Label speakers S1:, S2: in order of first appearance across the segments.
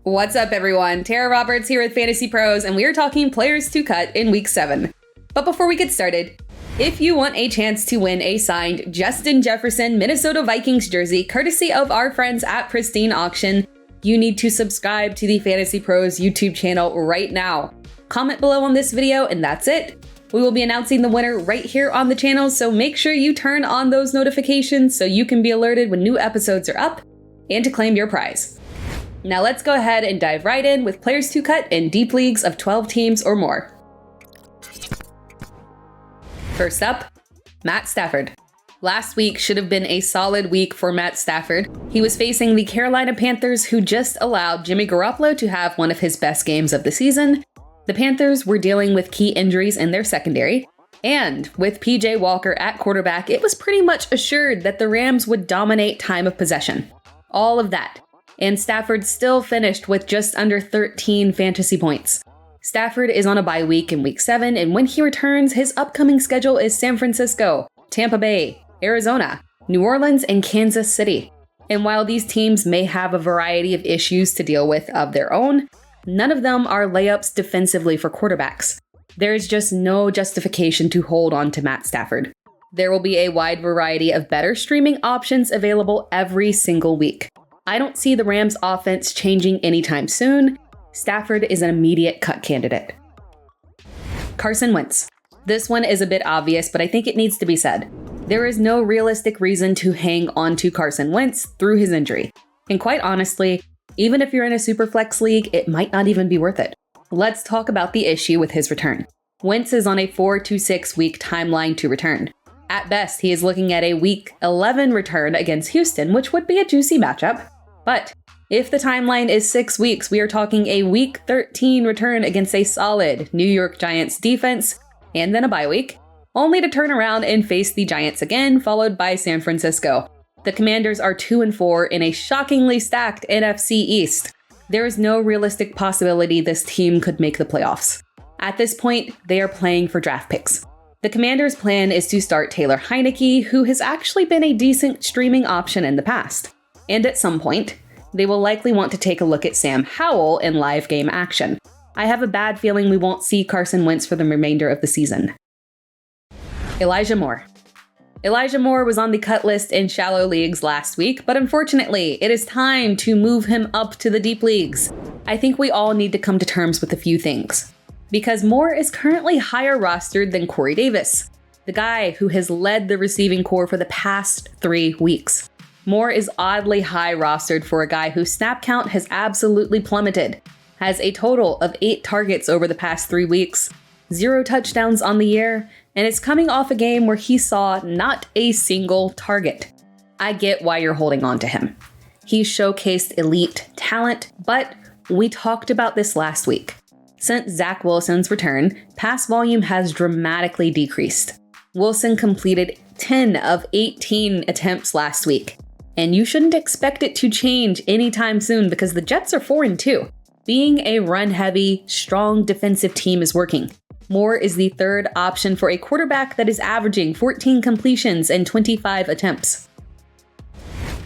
S1: What's up, everyone? Tera Roberts here with FantasyPros, and we are talking players to cut in Week 7. But before we get started, if you want a chance to win a signed Justin Jefferson Minnesota Vikings jersey, courtesy of our friends at Pristine Auction, you need to subscribe to the FantasyPros YouTube channel right now. Comment below on this video, and that's it. We will be announcing the winner right here on the channel, so make sure you turn on those notifications so you can be alerted when new episodes are up and to claim your prize. Now let's go ahead and dive right in with players to cut in deep leagues of 12 teams or more. First up, Matt Stafford. Last week should have been a solid week for Matt Stafford. He was facing the Carolina Panthers, who just allowed Jimmy Garoppolo to have one of his best games of the season. The Panthers were dealing with key injuries in their secondary, and with PJ Walker at quarterback, it was pretty much assured that the Rams would dominate time of possession. All of that. And Stafford still finished with just under 13 fantasy points. Stafford is on a bye week in Week 7, and when he returns, his upcoming schedule is San Francisco, Tampa Bay, Arizona, New Orleans, and Kansas City. And while these teams may have a variety of issues to deal with of their own, none of them are layups defensively for quarterbacks. There is just no justification to hold on to Matt Stafford. There will be a wide variety of better streaming options available every single week. I don't see the Rams' offense changing anytime soon. Stafford is an immediate cut candidate. Carson Wentz. This one is a bit obvious, but I think it needs to be said. There is no realistic reason to hang on to Carson Wentz through his injury. And quite honestly, even if you're in a Superflex league, it might not even be worth it. Let's talk about the issue with his return. Wentz is on a 4 to 6 week timeline to return. At best, he is looking at a Week 11 return against Houston, which would be a juicy matchup. But if the timeline is 6 weeks, we are talking a Week 13 return against a solid New York Giants defense, and then a bye week, only to turn around and face the Giants again, followed by San Francisco. The Commanders are 2-4 in a shockingly stacked NFC East. There is no realistic possibility this team could make the playoffs. At this point, they are playing for draft picks. The Commanders' plan is to start Taylor Heineke, who has actually been a decent streaming option in the past. And at some point, they will likely want to take a look at Sam Howell in live game action. I have a bad feeling we won't see Carson Wentz for the remainder of the season. Elijah Moore. Elijah Moore was on the cut list in shallow leagues last week, but unfortunately, it is time to move him up to the deep leagues. I think we all need to come to terms with a few things. Because Moore is currently higher rostered than Corey Davis, the guy who has led the receiving core for the past 3 weeks. Moore is oddly high rostered for a guy whose snap count has absolutely plummeted, has a total of 8 targets over the past 3 weeks, 0 touchdowns on the year, and is coming off a game where he saw not a single target. I get why you're holding on to him. He showcased elite talent, but we talked about this last week. Since Zach Wilson's return, pass volume has dramatically decreased. Wilson completed 10 of 18 attempts last week. And you shouldn't expect it to change anytime soon because the Jets are 4-2. Being a run-heavy, strong defensive team is working. Moore is the third option for a quarterback that is averaging 14 completions and 25 attempts.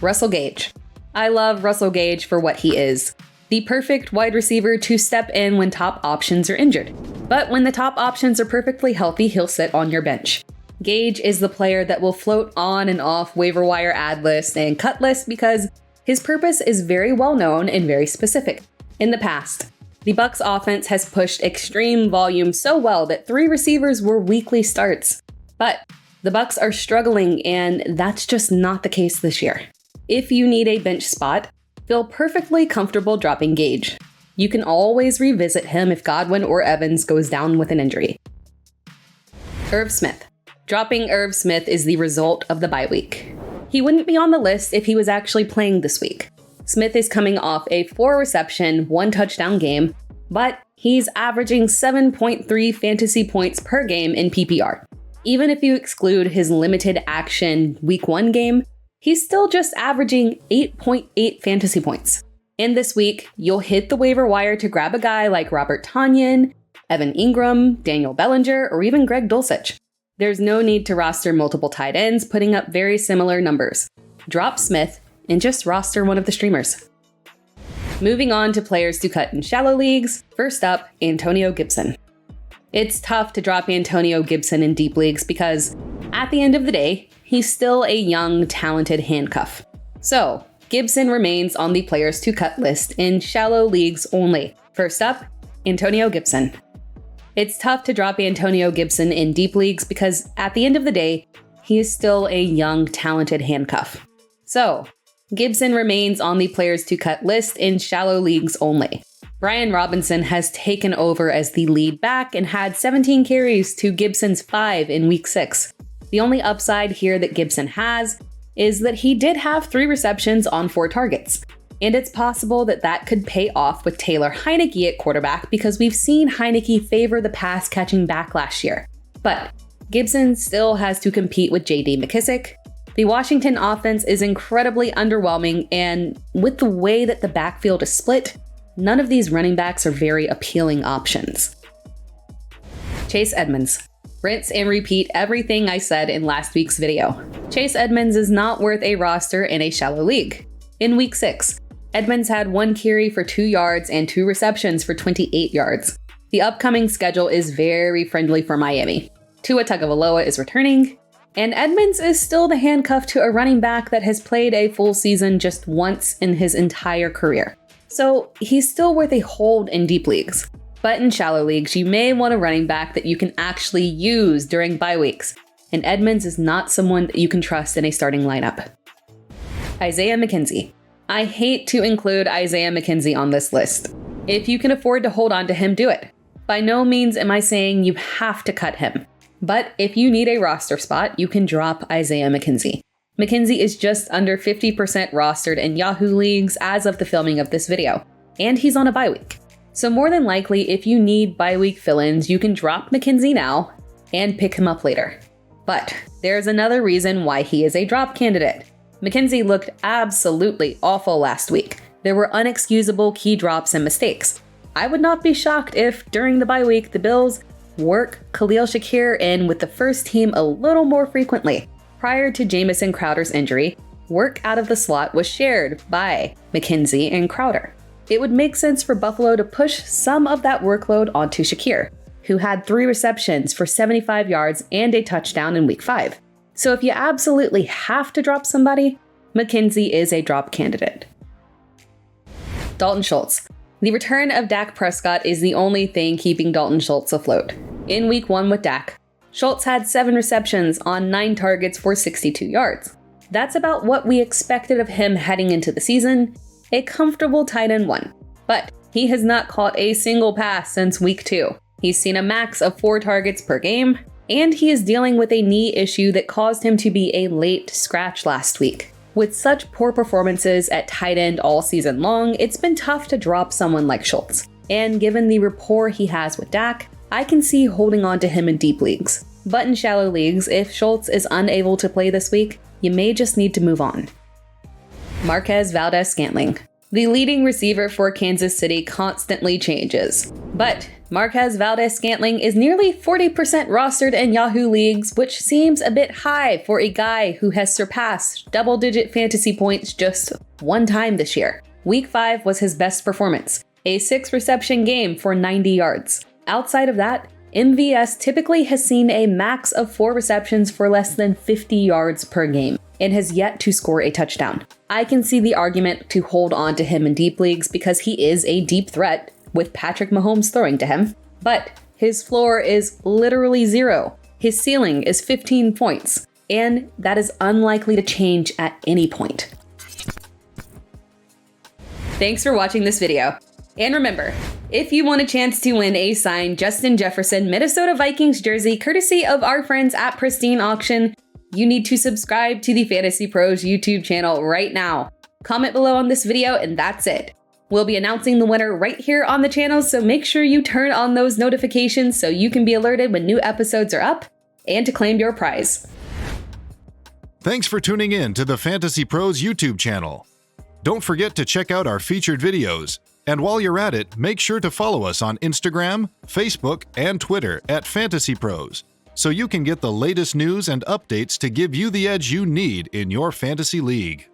S1: Russell Gage. I love Russell Gage for what he is. The perfect wide receiver to step in when top options are injured. But when the top options are perfectly healthy, he'll sit on your bench. Gage is the player that will float on and off waiver wire ad lists and cut lists because his purpose is very well known and very specific. In the past, the Bucs offense has pushed extreme volume so well that 3 receivers were weekly starts. But the Bucs are struggling, and that's just not the case this year. If you need a bench spot, feel perfectly comfortable dropping Gage. You can always revisit him if Godwin or Evans goes down with an injury. Irv Smith. Dropping Irv Smith is the result of the bye week. He wouldn't be on the list if he was actually playing this week. Smith is coming off a 4-reception, 1-touchdown game, but he's averaging 7.3 fantasy points per game in PPR. Even if you exclude his limited action Week 1 game, he's still just averaging 8.8 fantasy points. And this week, you'll hit the waiver wire to grab a guy like Robert Tonyan, Evan Ingram, Daniel Bellinger, or even Greg Dulcich. There's no need to roster multiple tight ends, putting up very similar numbers. Drop Smith and just roster one of the streamers. Moving on to players to cut in shallow leagues, first up, Antonio Gibson. It's tough to drop Antonio Gibson in deep leagues because, at the end of the day, he's still a young, talented handcuff. So, Gibson remains on the players to cut list in shallow leagues only. First up, Antonio Gibson. It's tough to drop Antonio Gibson in deep leagues because, at the end of the day, he is still a young, talented handcuff. So, Gibson remains on the players to cut list in shallow leagues only. Brian Robinson has taken over as the lead back and had 17 carries to Gibson's 5 in week 6. The only upside here that Gibson has is that he did have 3 receptions on 4 targets. And it's possible that that could pay off with Taylor Heinicke at quarterback because we've seen Heinicke favor the pass-catching back last year. But Gibson still has to compete with J.D. McKissic. The Washington offense is incredibly underwhelming, and with the way that the backfield is split, none of these running backs are very appealing options. Chase Edmonds. Rinse and repeat everything I said in last week's video. Chase Edmonds is not worth a roster in a shallow league. In week 6, Edmonds had 1 carry for 2 yards and 2 receptions for 28 yards. The upcoming schedule is very friendly for Miami. Tua Tagovailoa is returning, and Edmonds is still the handcuff to a running back that has played a full season just once in his entire career. So he's still worth a hold in deep leagues. But in shallow leagues, you may want a running back that you can actually use during bye weeks, and Edmonds is not someone that you can trust in a starting lineup. Isaiah McKenzie. I hate to include Isaiah McKenzie on this list. If you can afford to hold on to him, do it. By no means am I saying you have to cut him. But if you need a roster spot, you can drop Isaiah McKenzie. McKenzie is just under 50% rostered in Yahoo leagues as of the filming of this video, and he's on a bye week. So more than likely, if you need bye week fill-ins, you can drop McKenzie now and pick him up later. But there's another reason why he is a drop candidate. McKenzie looked absolutely awful last week. There were unexcusable key drops and mistakes. I would not be shocked if, during the bye week, the Bills work Khalil Shakir in with the first team a little more frequently. Prior to Jamison Crowder's injury, work out of the slot was shared by McKenzie and Crowder. It would make sense for Buffalo to push some of that workload onto Shakir, who had 3 receptions for 75 yards and a touchdown in week 5. So if you absolutely have to drop somebody, McKenzie is a drop candidate. Dalton Schultz. The return of Dak Prescott is the only thing keeping Dalton Schultz afloat. In week 1 with Dak, Schultz had 7 receptions on 9 targets for 62 yards. That's about what we expected of him heading into the season, a comfortable tight end 1. But he has not caught a single pass since week 2. He's seen a max of 4 targets per game, and he is dealing with a knee issue that caused him to be a late scratch last week. With such poor performances at tight end all season long, it's been tough to drop someone like Schultz. And given the rapport he has with Dak, I can see holding on to him in deep leagues. But in shallow leagues, if Schultz is unable to play this week, you may just need to move on. Marquez Valdez-Scantling. The leading receiver for Kansas City constantly changes. But Marquez Valdez-Scantling is nearly 40% rostered in Yahoo leagues, which seems a bit high for a guy who has surpassed double-digit fantasy points just 1 time this year. Week 5 was his best performance, a 6-reception game for 90 yards. Outside of that, MVS typically has seen a max of 4 receptions for less than 50 yards per game and has yet to score a touchdown. I can see the argument to hold on to him in deep leagues because he is a deep threat with Patrick Mahomes throwing to him, but his floor is literally 0. His ceiling is 15 points, and that is unlikely to change at any point. Thanks for watching this video. And remember, if you want a chance to win a signed Justin Jefferson Minnesota Vikings jersey courtesy of our friends at Pristine Auction, you need to subscribe to the Fantasy Pros YouTube channel right now. Comment below on this video and that's it. We'll be announcing the winner right here on the channel, so make sure you turn on those notifications so you can be alerted when new episodes are up and to claim your prize.
S2: Thanks for tuning in to the Fantasy Pros YouTube channel. Don't forget to check out our featured videos. And while you're at it, make sure to follow us on Instagram, Facebook, and Twitter at FantasyPros, so you can get the latest news and updates to give you the edge you need in your fantasy league.